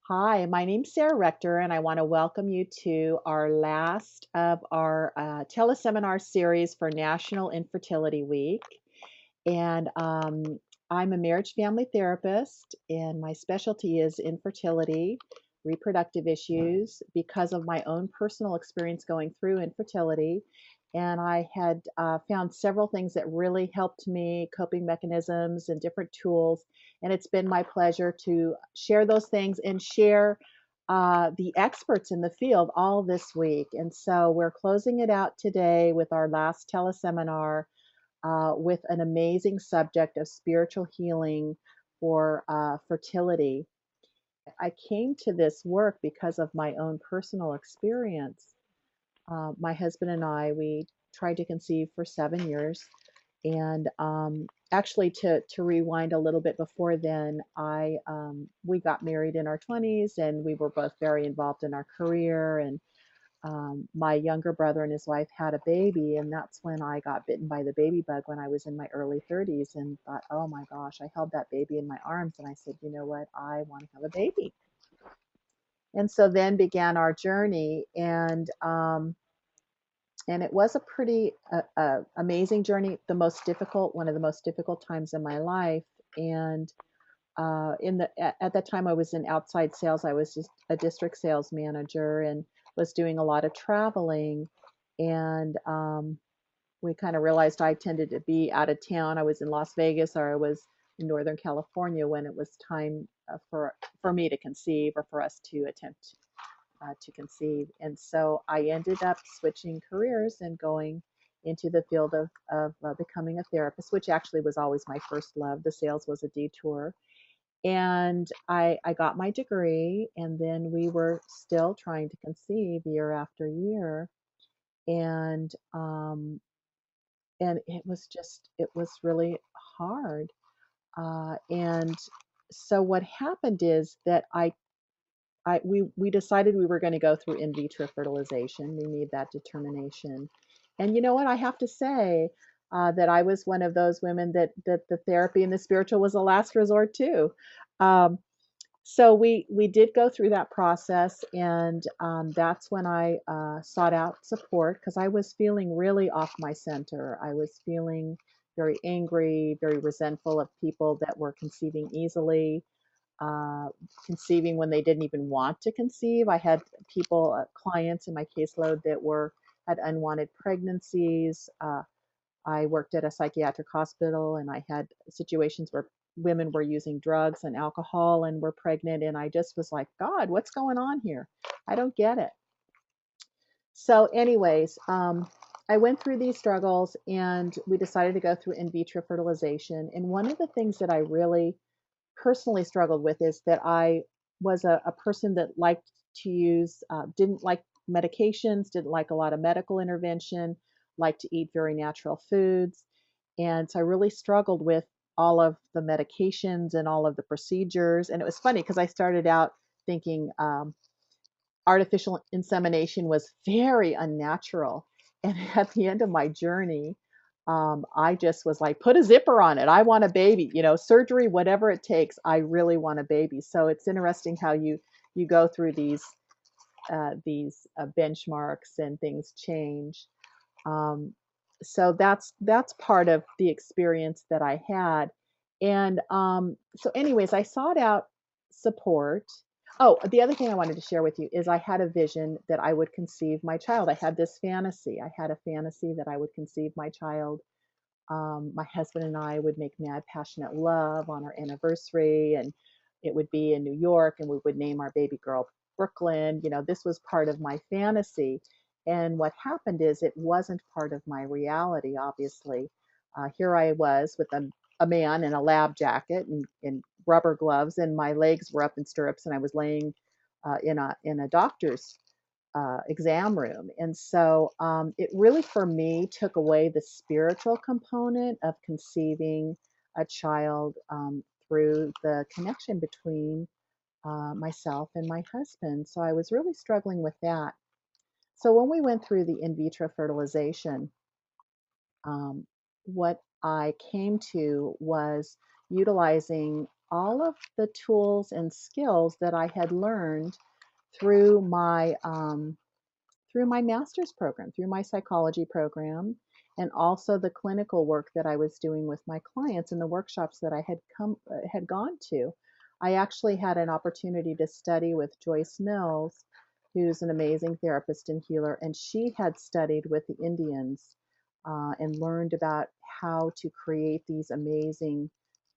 Hi, my name's Sara Rector, and I want to welcome you to our last of our teleseminar series for National Infertility Week. And I'm a marriage family therapist, and my specialty is infertility, reproductive issues, because of my own personal experience going through infertility. And I had found several things that really helped me, coping mechanisms and different tools. And it's been my pleasure to share those things and share the experts in the field all this week. And so we're closing it out today with our last teleseminar with an amazing subject of spiritual healing for fertility. I came to this work because of my own personal experience. My husband and I, we tried to conceive for 7 years. And actually, to rewind a little bit before then, we got married in our 20s, and we were both very involved in our career. And my younger brother and his wife had a baby, and that's when I got bitten by the baby bug when I was in my early 30s and thought, oh my gosh, I held that baby in my arms and I said, you know what, I want to have a baby. And so then began our journey, and it was a pretty amazing journey, one of the most difficult times in my life. And at that time I was in outside sales. I was just a district sales manager and was doing a lot of traveling. And we kind of realized I tended to be out of town. I was in Las Vegas or I was in Northern California when it was time for me to conceive or for us to attempt to conceive. And so I ended up switching careers and going into the field of becoming a therapist, which actually was always my first love. The sales was a detour. And I got my degree, and then we were still trying to conceive year after year. And it was really hard. And so what happened is that we decided we were going to go through in vitro fertilization. We made that determination. And you know what? I have to say that I was one of those women that the therapy and the spiritual was a last resort too. Um, so we did go through that process, and that's when I sought out support because I was feeling really off my center. I was feeling very angry, very resentful of people that were conceiving easily, uh, conceiving when they didn't even want to conceive. I had people, clients in my caseload that were had unwanted pregnancies. I worked at a psychiatric hospital, and I had situations where women were using drugs and alcohol and were pregnant, and I just was like, God, what's going on here? I don't get it. So, anyways, I went through these struggles, and we decided to go through in vitro fertilization. And one of the things that I really personally struggled with is that I was a person that liked to use, didn't like medications, didn't like a lot of medical intervention, liked to eat very natural foods. And so I really struggled with all of the medications and all of the procedures. And it was funny because I started out thinking artificial insemination was very unnatural. And at the end of my journey, I just was like, put a zipper on it. I want a baby, surgery, whatever it takes. I really want a baby. So it's interesting how you go through these benchmarks and things change. Um, so that's part of the experience that I had. And so, anyways, I sought out support. Oh, the other thing I wanted to share with you is I had a vision that I would conceive my child. I had this fantasy. I had a fantasy that I would conceive my child. My husband and I would make mad, passionate love on our anniversary, and it would be in New York, and we would name our baby girl Brooklyn. This was part of my fantasy. And what happened is it wasn't part of my reality, obviously. Here I was with a man in a lab jacket and rubber gloves, and my legs were up in stirrups, and I was laying in a doctor's exam room. And so it really, for me, took away the spiritual component of conceiving a child through the connection between myself and my husband. So I was really struggling with that. So when we went through the in vitro fertilization, what I came to was utilizing all of the tools and skills that I had learned through my master's program, through my psychology program, and also the clinical work that I was doing with my clients and the workshops that I had gone to. I actually had an opportunity to study with Joyce Mills, who's an amazing therapist and healer, and she had studied with the Indians and learned about how to create these amazing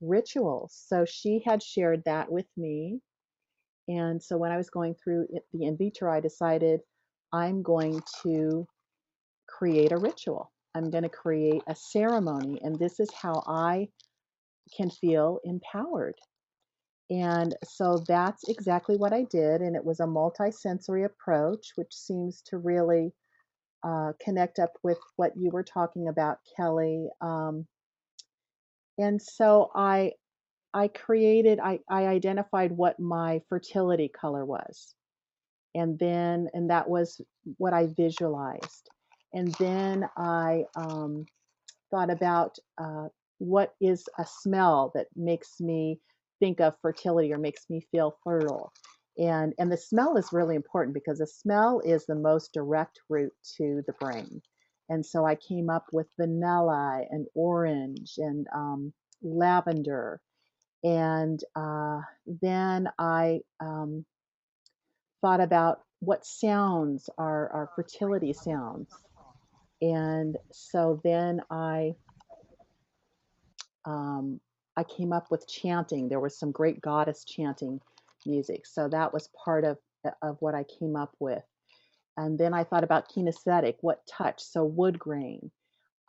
rituals. So she had shared that with me. And so when I was going through the in vitro, I decided I'm going to create a ritual. I'm going to create a ceremony, and this is how I can feel empowered. And so that's exactly what I did. And it was a multisensory approach, which seems to really connect up with what you were talking about, Kelly. And so I identified what my fertility color was. And that was what I visualized. And then I thought about what is a smell that makes me think of fertility or makes me feel fertile. And the smell is really important because the smell is the most direct route to the brain. And so I came up with vanilla and orange and lavender. And then I thought about what sounds are fertility sounds. And so then um, I came up with chanting. There was some great goddess chanting music. So that was part of what I came up with. And then I thought about kinesthetic, what touch? So wood grain.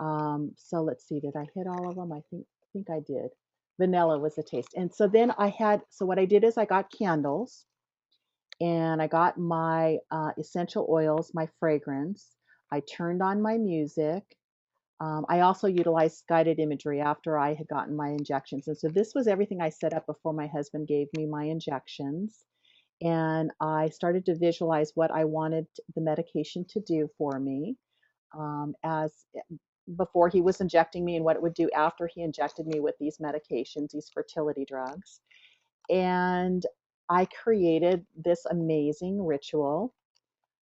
So let's see, did I hit all of them? I think I did. Vanilla was the taste. And so then so what I did is I got candles and I got my essential oils, my fragrance. I turned on my music. I also utilized guided imagery after I had gotten my injections. And so this was everything I set up before my husband gave me my injections. And I started to visualize what I wanted the medication to do for me as before he was injecting me and what it would do after he injected me with these medications, these fertility drugs. And I created this amazing ritual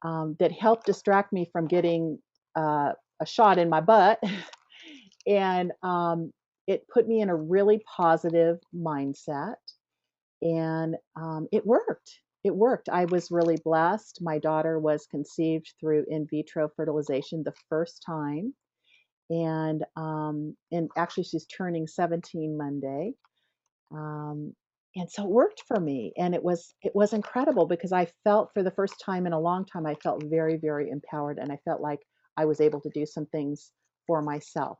that helped distract me from getting a shot in my butt. And it put me in a really positive mindset. And it worked. It worked. I was really blessed. My daughter was conceived through in vitro fertilization the first time. And actually, she's turning 17 Monday. Um, and so it worked for me, and it was incredible because I felt for the first time in a long time I felt very, very empowered, and I felt like I was able to do some things for myself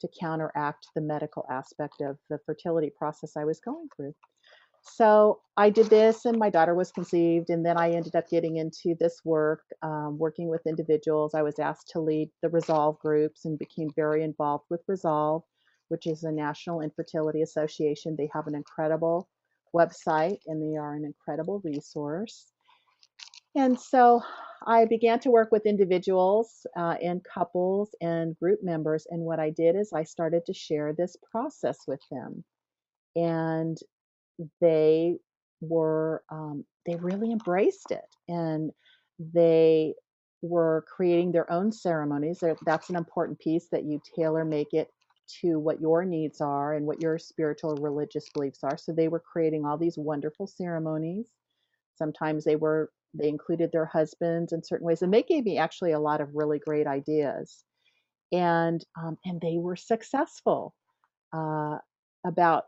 to counteract the medical aspect of the fertility process I was going through. So I did this, and my daughter was conceived, and then I ended up getting into this work, working with individuals. I was asked to lead the Resolve groups and became very involved with Resolve, which is a national infertility association. They have an incredible website, and they are an incredible resource. And so I began to work with individuals and couples and group members. And what I did is I started to share this process with them. And they they really embraced it, and they were creating their own ceremonies. That's an important piece, that you tailor make it to what your needs are and what your spiritual or religious beliefs are. So they were creating all these wonderful ceremonies. Sometimes they included their husbands in certain ways, and they gave me actually a lot of really great ideas. And they were successful. uh, about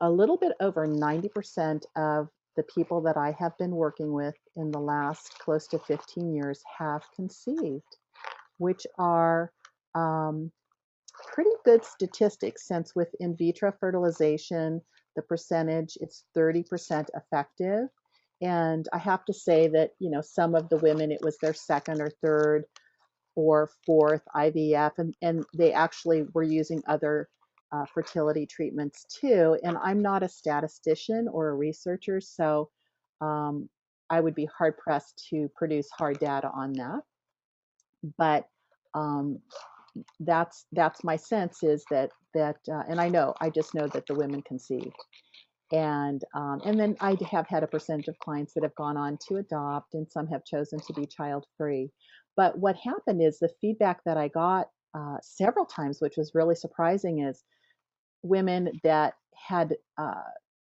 a little bit over 90% of the people that I have been working with in the last close to 15 years have conceived, which are um, pretty good statistics, since with in vitro fertilization, the percentage, it's 30% effective. And I have to say that, some of the women, it was their second or third or fourth IVF, and they actually were using other fertility treatments too. And I'm not a statistician or a researcher, so um, I would be hard pressed to produce hard data on that. But um, that's my sense is and I just know that the women conceive. And then I have had a percentage of clients that have gone on to adopt, and some have chosen to be child free. But what happened is the feedback that I got several times, which was really surprising, is women that had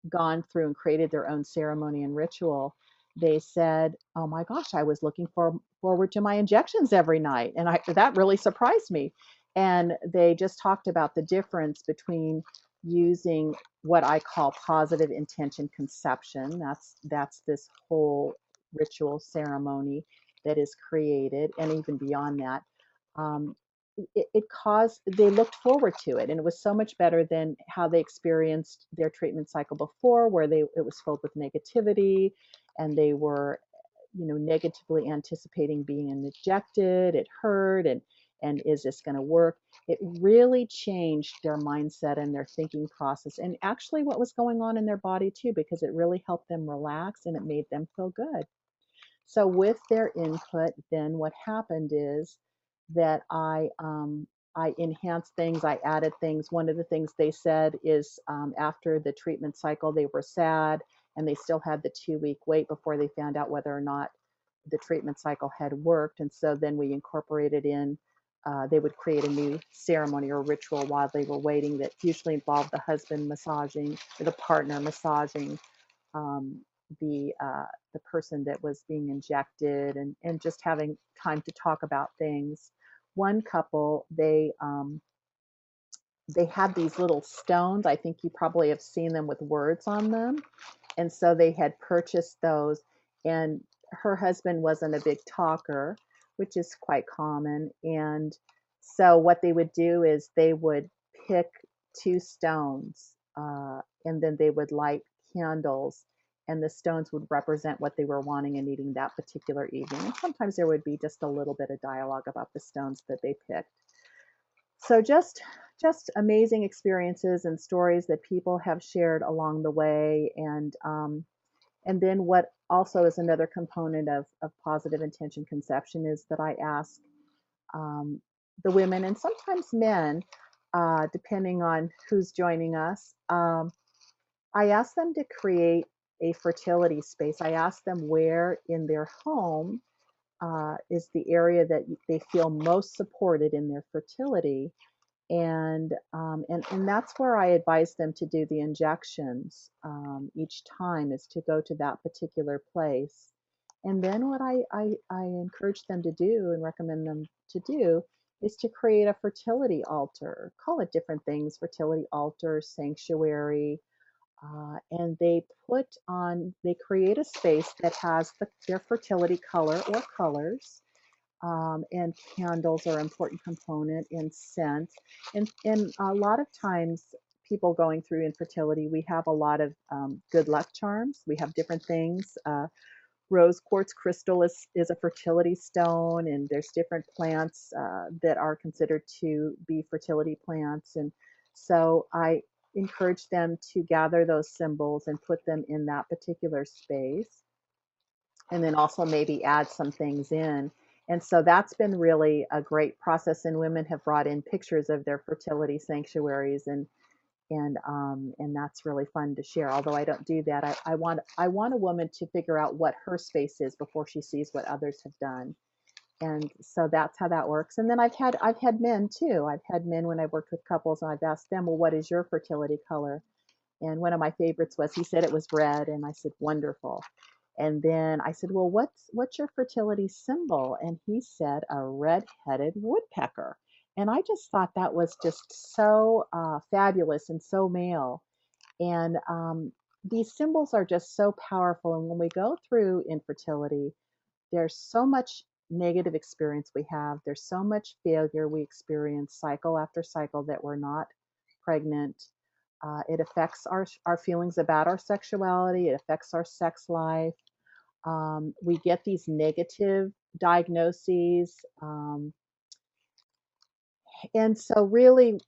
gone through and created their own ceremony and ritual. They said, "Oh my gosh, I was looking forward to my injections every night," and that really surprised me. And they just talked about the difference between using what I call positive intention conception. That's this whole ritual ceremony that is created, and even beyond that. Um, it caused they looked forward to it, and it was so much better than how they experienced their treatment cycle before, where they it was filled with negativity, and they were, negatively anticipating being injected. It hurt, and is this going to work? It really changed their mindset and their thinking process, and actually what was going on in their body too, because it really helped them relax and it made them feel good. So with their input, then what happened is that I enhanced things, I added things. One of the things they said is after the treatment cycle, they were sad and they still had the 2-week wait before they found out whether or not the treatment cycle had worked. And so then we incorporated in, they would create a new ceremony or ritual while they were waiting that usually involved the husband massaging or the partner massaging um, the person that was being injected, and just having time to talk about things. One couple, they had these little stones. I think you probably have seen them with words on them. And so they had purchased those, and her husband wasn't a big talker, which is quite common. And so what they would do is they would pick two stones, and then they would light candles, and the stones would represent what they were wanting and needing that particular evening. And sometimes there would be just a little bit of dialogue about the stones that they picked. So just amazing experiences and stories that people have shared along the way. And then what also is another component of positive intention conception is that I ask um, the women and sometimes men, depending on who's joining us, I ask them to create a fertility space. I ask them where in their home is the area that they feel most supported in their fertility, and that's where I advise them to do the injections each time, is to go to that particular place. And then what I encourage them to do and recommend them to do is to create a fertility altar. Call it different things: fertility altar, sanctuary. And they create a space that has their fertility color or colors, and candles are an important component, in scent. And a lot of times, people going through infertility, we have a lot of good luck charms. We have different things. Rose quartz crystal is a fertility stone, and there's different plants that are considered to be fertility plants. And so I encourage them to gather those symbols and put them in that particular space, and then also maybe add some things in. And so that's been really a great process. And women have brought in pictures of their fertility sanctuaries, and that's really fun to share. Although I don't do that, I want a woman to figure out what her space is before she sees what others have done. And so that's how that works. And then I've had men too. I've had men when I've worked with couples, and I've asked them, well, what is your fertility color? And one of my favorites was, he said it was red, and I said, wonderful. And then I said, well, what's your fertility symbol? And he said, a red-headed woodpecker. And I just thought that was just so fabulous and so male. And these symbols are just so powerful. And when we go through infertility, there's so much negative experience we have. There's so much failure we experience cycle after cycle that we're not pregnant. It affects our feelings about our sexuality. It affects our sex life. We get these negative diagnoses. And so really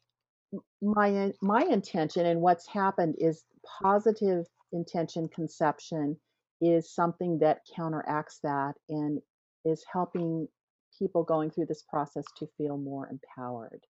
my intention and what's happened is positive intention conception is something that counteracts that and is helping people going through this process to feel more empowered.